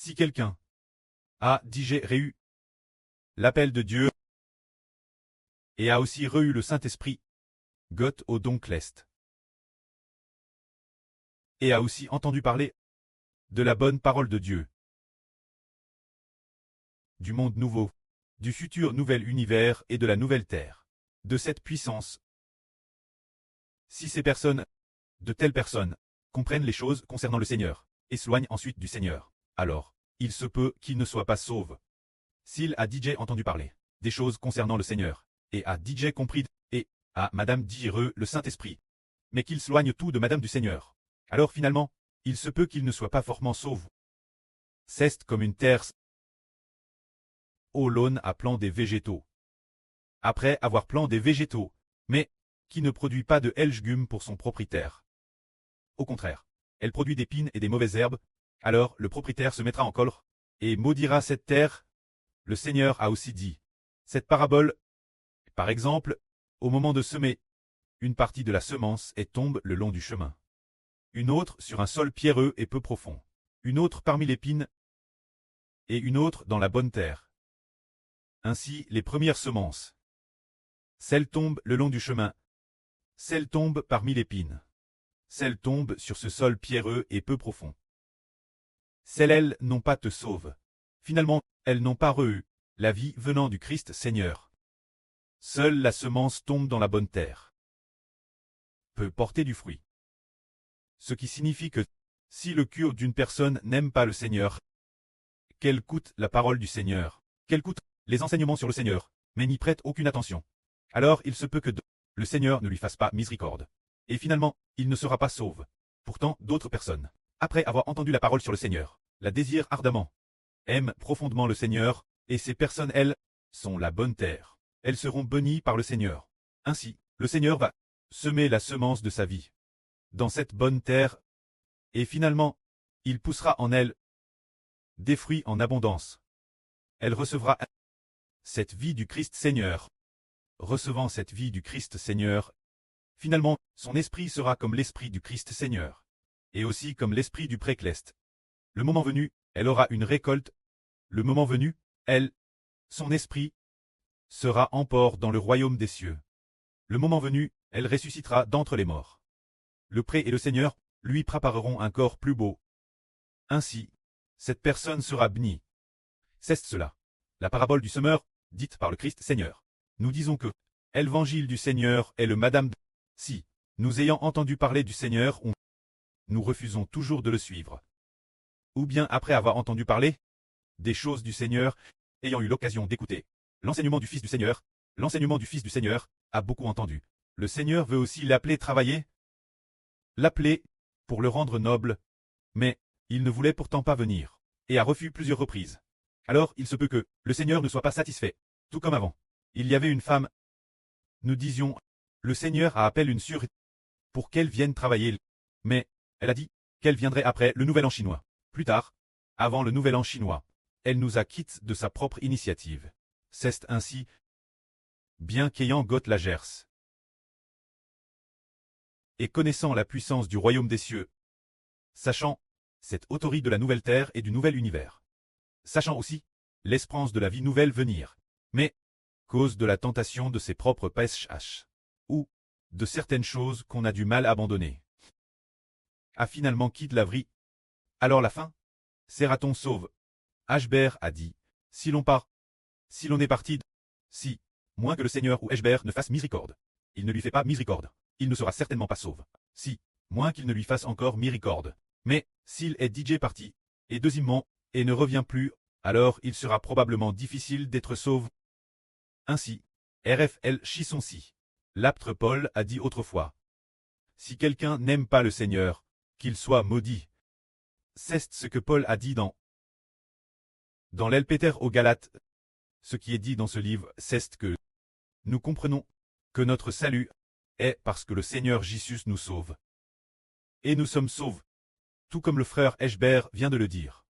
Si quelqu'un a digé reçu l'appel de Dieu et a aussi reçu le Saint-Esprit, Gott au donc l'Est, et a aussi entendu parler de la bonne parole de Dieu, du monde nouveau, du futur nouvel univers et de la nouvelle terre, de cette puissance. Si ces personnes, de telles personnes, comprennent les choses concernant le Seigneur, et s'éloignent ensuite du Seigneur, alors, il se peut qu'ils ne soient pas sauvés. S'il a DJ entendu parler des choses concernant le Seigneur, et a DJ compris, et a Madame dire le Saint-Esprit, mais qu'il s'éloigne tout de Madame du Seigneur, alors finalement, il se peut qu'il ne soit pas fortement sauvé. C'est comme une terre au l'aune à plant des végétaux. Après avoir plant des végétaux, mais qui ne produit pas de légumes pour son propriétaire. Au contraire, elle produit des pines et des mauvaises herbes, alors le propriétaire se mettra en colère, et maudira cette terre. Le Seigneur a aussi dit cette parabole. Par exemple, au moment de semer, une partie de la semence tombe le long du chemin. Une autre sur un sol pierreux et peu profond. Une autre parmi les pines, et une autre dans la bonne terre. Ainsi, les premières semences. Celles tombent le long du chemin. Celles tombent parmi les pines. Celles tombent sur ce sol pierreux et peu profond. Celles-elles n'ont pas te sauve. Finalement, elles n'ont pas reçu la vie venant du Christ Seigneur. Seule la semence tombe dans la bonne terre. Peut porter du fruit. Ce qui signifie que, si le cœur d'une personne n'aime pas le Seigneur, qu'elle coûte la parole du Seigneur, qu'elle coûte les enseignements sur le Seigneur, mais n'y prête aucune attention, alors il se peut que le Seigneur ne lui fasse pas miséricorde. Et finalement, il ne sera pas sauve. Pourtant, d'autres personnes, après avoir entendu la parole sur le Seigneur, la désirent ardemment, aiment profondément le Seigneur, et ces personnes, elles, sont la bonne terre. Elles seront bénies par le Seigneur. Ainsi, le Seigneur va semer la semence de sa vie dans cette bonne terre, et finalement, il poussera en elle des fruits en abondance. Elle recevra cette vie du Christ Seigneur. Recevant cette vie du Christ Seigneur, finalement, son esprit sera comme l'esprit du Christ Seigneur, et aussi comme l'esprit du précleste. Le moment venu, elle aura une récolte. Le moment venu, elle, son esprit, sera emport dans le royaume des cieux. Le moment venu, elle ressuscitera d'entre les morts. Le pré et le Seigneur lui prépareront un corps plus beau. Ainsi, cette personne sera bénie. C'est cela, la parabole du semeur, dite par le Christ Seigneur. Nous disons que l'évangile du Seigneur est le Madame. Si, nous ayant entendu parler du Seigneur, nous refusons toujours de le suivre. Ou bien après avoir entendu parler des choses du Seigneur, ayant eu l'occasion d'écouter l'enseignement du Fils du Seigneur, l'enseignement du Fils du Seigneur, a beaucoup entendu. Le Seigneur veut aussi l'appeler travailler, l'appeler pour le rendre noble, mais il ne voulait pourtant pas venir, et a refusé plusieurs reprises. Alors il se peut que le Seigneur ne soit pas satisfait, tout comme avant. Il y avait une femme. Nous disions, le Seigneur a appelé une sûre pour qu'elle vienne travailler, mais elle a dit qu'elle viendrait après le nouvel an chinois. Plus tard, avant le nouvel an chinois, elle nous a quittés de sa propre initiative. C'est ainsi, bien qu'ayant Gott la Gers, et connaissant la puissance du royaume des cieux, sachant cette autorité de la nouvelle terre et du nouvel univers, sachant aussi l'espérance de la vie nouvelle venir, mais cause de la tentation de ses propres péchés, ou de certaines choses qu'on a du mal à abandonner, a finalement quitté la vie. Alors la fin, sera-t-on sauve? Ashbert a dit, si l'on part, si l'on est parti, si, moins que le Seigneur ou Ashbert ne fasse miséricorde, il ne lui fait pas miséricorde, il ne sera certainement pas sauve. Si, moins qu'il ne lui fasse encore miséricorde, mais s'il est DJ parti, et deuxièmement, et ne revient plus, alors il sera probablement difficile d'être sauve. Ainsi, RFL Chisson-si. L'apôtre Paul a dit autrefois, si quelqu'un n'aime pas le Seigneur, qu'il soit maudit. C'est ce que Paul a dit dans l'Elpéter aux Galates. Ce qui est dit dans ce livre, c'est que nous comprenons que notre salut est parce que le Seigneur Jésus nous sauve. Et nous sommes sauvés, tout comme le frère Ashbert vient de le dire.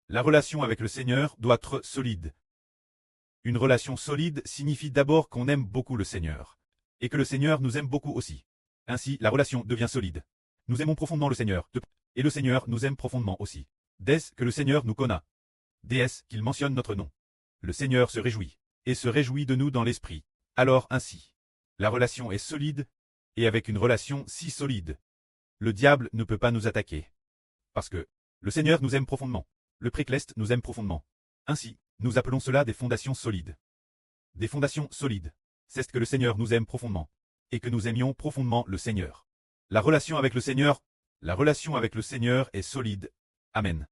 La relation avec le Seigneur doit être solide. Une relation solide signifie d'abord qu'on aime beaucoup le Seigneur, et que le Seigneur nous aime beaucoup aussi. Ainsi, la relation devient solide. Nous aimons profondément le Seigneur, et le Seigneur nous aime profondément aussi. Dès que le Seigneur nous connaît. Déesse qu'il mentionne notre nom. Le Seigneur se réjouit, et se réjouit de nous dans l'esprit. Alors ainsi, la relation est solide, et avec une relation si solide, le diable ne peut pas nous attaquer. Parce que le Seigneur nous aime profondément. Le Précleste nous aime profondément. Ainsi, nous appelons cela des fondations solides. Des fondations solides. C'est ce que le Seigneur nous aime profondément. Et que nous aimions profondément le Seigneur. La relation avec le Seigneur est solide. Amen.